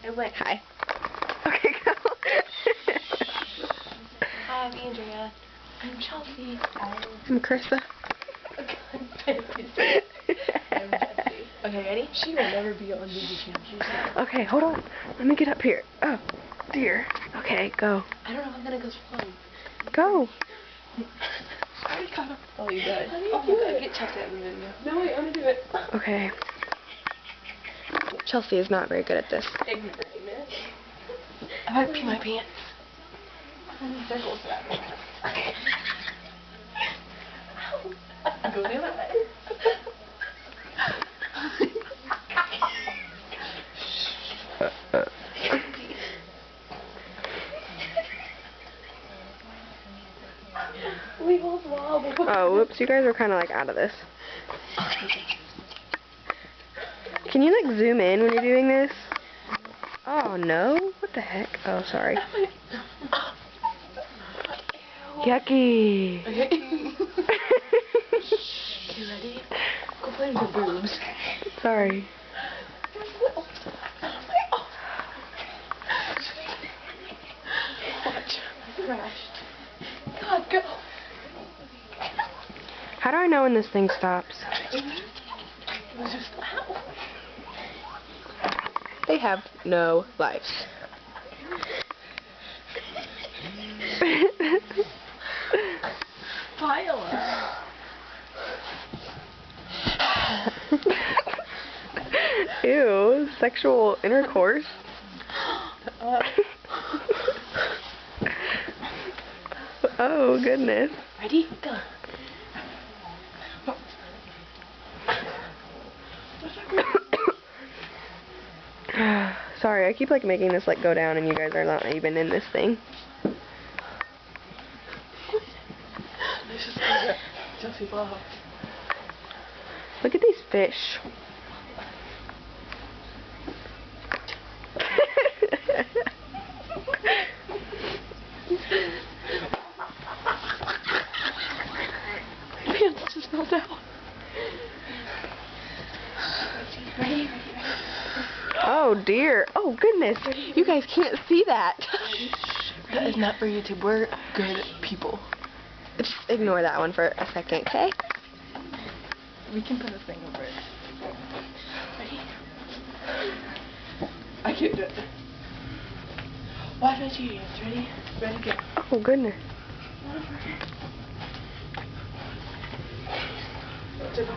It went. Hi. Okay, go. Hi, I'm Andrea. I'm Chelsea. I'm Krista. I'm Jesse. Okay, ready? She will never be on Disney Channel. Okay, hold on. Let me get up here. Oh, dear. Okay, go. I don't know if I'm gonna go slow. Go. I already caught up. Oh, you got it. Oh, my God. Get Chelsea out of the video. No, wait, I'm gonna do it. Okay. Chelsea is not very good at this. Ignorant. I might pee my pants. Circles that. Go the other way. We both wobble. Oh, whoops, you guys are kind of like out of this. Can you like zoom in when you're doing this? Oh no, what the heck? Oh, sorry. Yucky. Okay. Okay, ready? Go play with your boobs. Sorry. Watch. Crashed. God, go. How do I know when this thing stops? It was just, ow. They have no lives. Viola. Ew, sexual intercourse. Oh, goodness. Ready? Go. Sorry, I keep like making this like go down and you guys are not even in this thing. This is good. Chelsea vlog. Look at these fish. My pants just fell down. Ready? Oh dear. Oh goodness. You guys can't see that. That is not for YouTube. We're good people. Just ignore that one for a second, okay? We can put a thing over it. Ready? I can't do it. Watch my cheating. Ready? Ready, go. Oh goodness. What's it?